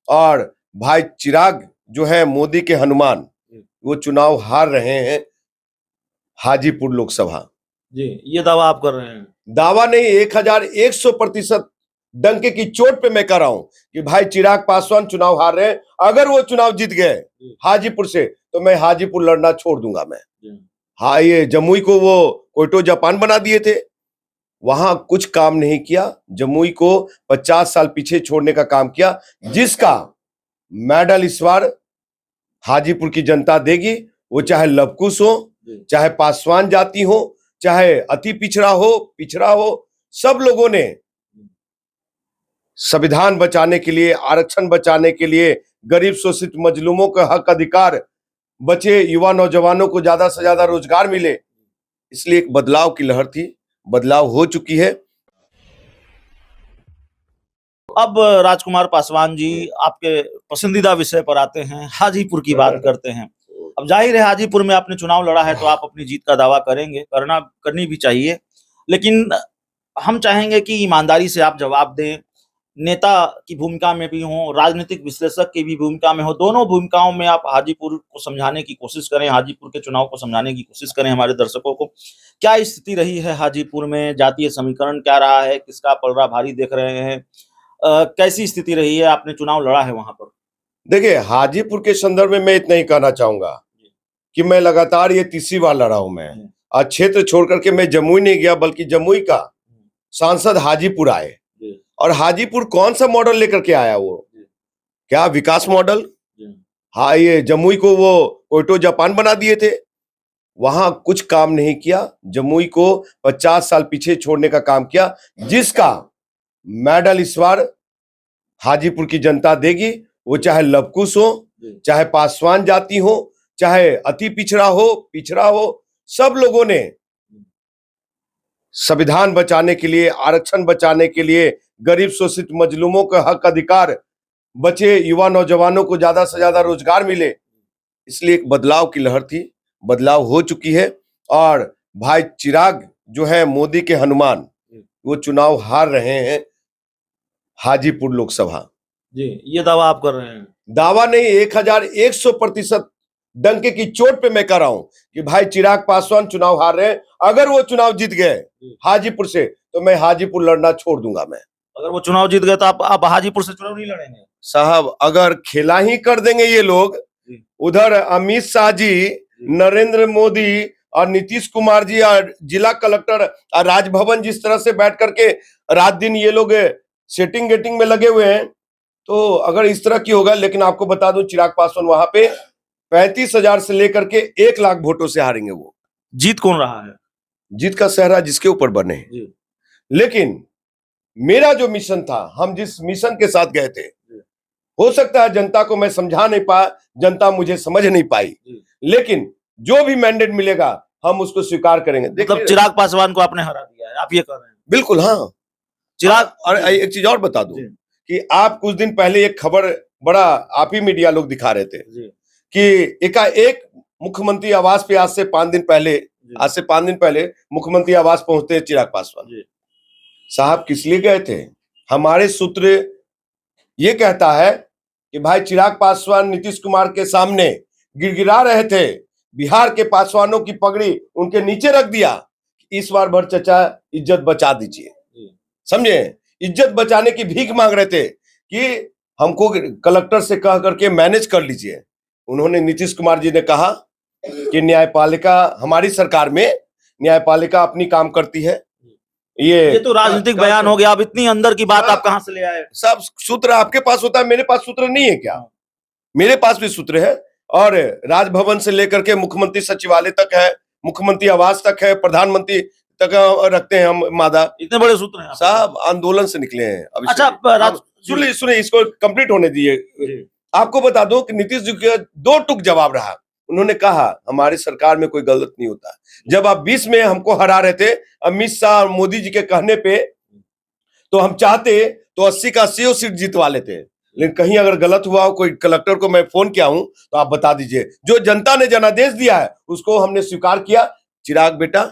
और भाई चिराग जो है मोदी के हनुमान, वो चुनाव हार रहे हैं हाजीपुर लोकसभा। जी, ये दावा आप कर रहे हैं? दावा नहीं, 1100% डंके की चोट पे मैं कह रहा हूं कि भाई चिराग पासवान चुनाव हार रहे हैं। अगर वो चुनाव जीत गए हाजीपुर से तो मैं हाजीपुर लड़ना छोड़ दूंगा मैं। हाँ, ये जमुई को वो कोयटो जापान बना दिए थे, वहां कुछ काम नहीं किया। जमुई को 50 साल पीछे छोड़ने का काम किया, जिसका मेडल इस बार हाजीपुर की जनता देगी। वो चाहे लवकुश हो, चाहे पासवान जाति हो, चाहे अति पिछड़ा हो, सब लोगों ने संविधान बचाने के लिए, आरक्षण बचाने के लिए, गरीब शोषित मजलूमों का हक अधिकार बचे, युवा नौजवानों को ज्यादा से ज्यादा रोजगार मिले, इसलिए एक बदलाव की लहर थी। बदलाव हो चुकी है। अब राजकुमार पासवान जी, आपके पसंदीदा विषय पर आते हैं, हाजीपुर की बात करते हैं। अब जाहिर है हाजीपुर में आपने चुनाव लड़ा है तो आप अपनी जीत का दावा करेंगे, करनी भी चाहिए, लेकिन हम चाहेंगे कि ईमानदारी से आप जवाब दें। नेता की भूमिका में भी हो, राजनीतिक विश्लेषक की भी भूमिका में हो, दोनों भूमिकाओं में आप हाजीपुर को समझाने की कोशिश करें, हाजीपुर के चुनाव को समझाने की कोशिश करें हमारे दर्शकों को। क्या स्थिति रही है हाजीपुर में, जातीय समीकरण क्या रहा है, किसका पलड़ा भारी देख रहे हैं, कैसी स्थिति रही है, आपने चुनाव लड़ा है वहां पर? देखिए, हाजीपुर के संदर्भ में मैं इतना ही कहना चाहूंगा कि मैं लगातार ये तीसरी बार लड़ा हूं मैं। आज क्षेत्र छोड़ करके मैं जमुई नहीं गया, बल्कि जमुई का सांसद हाजीपुर आए, और हाजीपुर कौन सा मॉडल लेकर के आया? वो क्या विकास मॉडल? हाँ, ये जमुई को वो कोयटो जापान बना दिए थे, वहां कुछ काम नहीं किया। जमुई को 50 साल पीछे छोड़ने का काम किया, जिसका मेडल इस बार हाजीपुर की जनता देगी। वो चाहे लवकुश हो, चाहे पासवान जाति हो, चाहे अति पिछड़ा हो, सब लोगों ने संविधान बचाने के लिए, आरक्षण बचाने के लिए, गरीब शोषित मजलूमों का हक अधिकार बचे, युवा नौजवानों को ज्यादा से ज्यादा रोजगार मिले, इसलिए एक बदलाव की लहर थी। बदलाव हो चुकी है। और भाई चिराग जो है मोदी के हनुमान, वो चुनाव हार रहे हैं हाजीपुर लोकसभा। जी, ये दावा आप कर रहे हैं? दावा नहीं, 1100% डंके की चोट पे मैं कह रहा हूं कि भाई चिराग पासवान चुनाव हार रहे हैं। अगर वो चुनाव जीत गए हाजीपुर से तो मैं हाजीपुर लड़ना छोड़ दूंगा मैं। अगर वो चुनाव जीत गए तो आप हाजीपुर से चुनाव नहीं लड़ेंगे? साहब, अगर खेला ही कर देंगे ये लोग, उधर अमित शाह जी, नरेंद्र मोदी और नीतीश कुमार जी और जिला कलेक्टर और राजभवन जिस तरह से बैठ करके रात दिन ये लोग सेटिंग गेटिंग में लगे हुए हैं, तो अगर इस तरह की होगा। लेकिन आपको बता दूं, चिराग पासवान वहां पे 35,000 से लेकर के 1 लाख वोटों से हारेंगे। वो जीत कौन रहा है? जीत का सेहरा जिसके ऊपर बने। लेकिन मेरा जो मिशन था, हम जिस मिशन के साथ गए थे, हो सकता है जनता को मैं समझा नहीं पाया, जनता मुझे समझ नहीं पाई, लेकिन जो भी मैंडेट मिलेगा हम उसको स्वीकार करेंगे। मतलब चिराग पासवान को आपने हरा दिया है, आप ये कर रहे हैं? बिल्कुल, हाँ। चिराग, और एक चीज और बता दूं कि आप कुछ दिन पहले एक खबर बड़ा आप ही मीडिया लोग दिखा रहे थे कि एकाएक मुख्यमंत्री आवास पे आज से 5 दिन पहले मुख्यमंत्री आवास पहुंचते चिराग पासवान साहब। किस लिए गए थे? हमारे सूत्र ये कहता है कि भाई चिराग पासवान नीतीश कुमार के सामने गिड़गिड़ा रहे थे, बिहार के पासवानों की पगड़ी उनके नीचे रख दिया, इस बार भर चचा इज्जत बचा दीजिए। समझे? इज्जत बचाने की भीख मांग रहे थे कि हमको कलेक्टर से कह करके मैनेज कर लीजिए। उन्होंने, नीतीश कुमार जी ने कहा कि न्यायपालिका, हमारी सरकार में न्यायपालिका अपनी काम करती है। ये तो राजनीतिक बयान हो गया, अब इतनी अंदर की बात आप कहां से ले आए? सब सूत्र आपके पास होता है, मेरे पास सूत्र नहीं है क्या? मेरे पास भी सूत्र है, और राजभवन से लेकर के मुख्यमंत्री सचिवालय तक है, मुख्यमंत्री आवास तक है, प्रधानमंत्री तक रखते हैं हम मादा। इतने बड़े सूत्र हैं साहब, आंदोलन से निकले हैं। अच्छा, सुनिए, इसको कंप्लीट होने दीजिए। आपको बता दो कि नीतीश जी का 2 टूक जवाब रहा। उन्होंने कहा हमारी सरकार में कोई गलत नहीं होता। जब आप 20 में हमको हरा रहे थे अमित शाह और मोदी जी के कहने पे, तो हम चाहते तो 80 का 80 सीट जीतवा लेते। लेकिन कहीं अगर गलत हुआ हो, कोई कलेक्टर को मैं फोन किया हूं, तो आप बता दीजिए। जो जनता ने जनादेश दिया है उसको हमने स्वीकार किया। चिराग बेटा,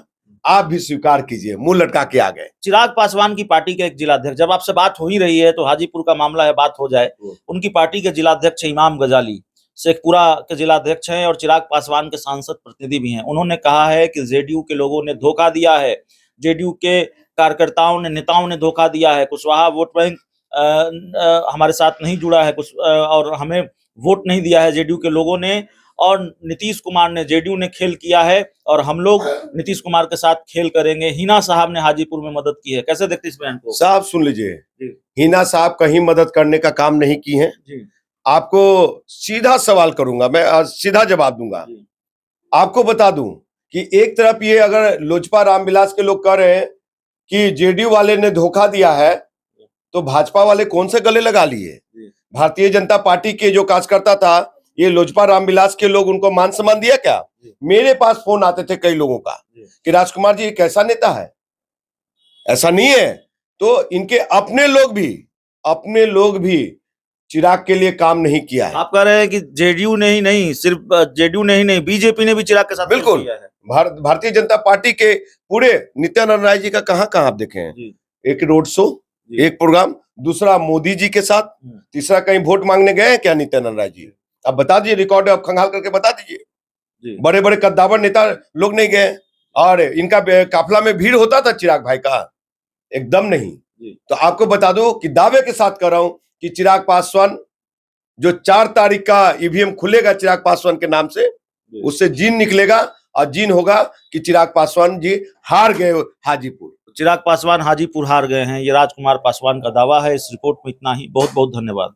आप भी स्वीकार कीजिए, मुंह लटका के आ गए। चिराग पासवान की पार्टी के एक जिलाध्यक्ष, जब आपसे बात हो ही रही है तो हाजीपुर का मामला है, बात हो जाए। उनकी पार्टी के जिलाध्यक्ष इमाम गजाली शेखपुरा के जिलाध्यक्ष हैं और चिराग पासवान के सांसद प्रतिनिधि भी हैं। उन्होंने कहा है कि जेडीयू के लोगों ने धोखा दिया है, जेडीयू के कार्यकर्ताओं ने, नेताओं ने धोखा दिया है। कुशवाहा वोट बैंक हमारे साथ नहीं जुड़ा है, कुछ और हमें वोट नहीं दिया है जेडीयू के लोगों ने, और नीतीश कुमार ने, जेडीयू ने खेल किया है और हम लोग नीतीश कुमार के साथ खेल करेंगे। हिना साहब ने हाजीपुर में मदद की है, कैसे देखते इस बयान को? साहब सुन लीजिए, हिना साहब कहीं मदद करने का काम नहीं की है। आपको सीधा सवाल करूंगा, मैं सीधा जवाब दूंगा। आपको बता दूं कि एक तरफ ये अगर लोजपा रामविलास के लोग कह रहे हैं कि जेडीयू वाले ने धोखा दिया है, तो भाजपा वाले कौन से गले लगा लिए? भारतीय जनता पार्टी के जो कार्यकर्ता था, ये लोजपा रामविलास के लोग, उनको मान सम्मान दिया क्या? मेरे पास फोन आते थे कई लोगों का कि राजकुमार जी ये कैसा नेता है, ऐसा नहीं है। तो इनके अपने लोग भी चिराग के लिए काम नहीं किया है। आप कह रहे हैं कि जेडीयू ने ही नहीं, सिर्फ जेडीयू ने ही नहीं, बीजेपी ने भी चिराग के साथ बिल्कुल किया है। भारतीय जनता पार्टी के पूरे नित्यानंद राय जी का कहां आप देखे हैं? एक रोड शो, एक प्रोग्राम, दूसरा मोदी जी के साथ, तीसरा कहीं वोट मांगने गए हैं क्या नित्यानंद राय जी? अब बता दीजिए, रिकॉर्ड अब खंगाल करके बता दीजिए। बड़े बड़े कद्दावर नेता लोग नहीं गए, और इनका काफिला में भीड़ होता था चिराग भाई का? एकदम नहीं। तो आपको बता दो कि दावे के साथ कह रहा हूं कि चिराग पासवान, जो 4 तारीख का ईवीएम खुलेगा चिराग पासवान के नाम से, उससे जीन निकलेगा, और जीन होगा कि चिराग पासवान जी हार गए हाजीपुर। चिराग पासवान हाजीपुर हार गए हैं, ये राजकुमार पासवान का दावा है। इस रिपोर्ट में इतना ही। बहुत बहुत धन्यवाद।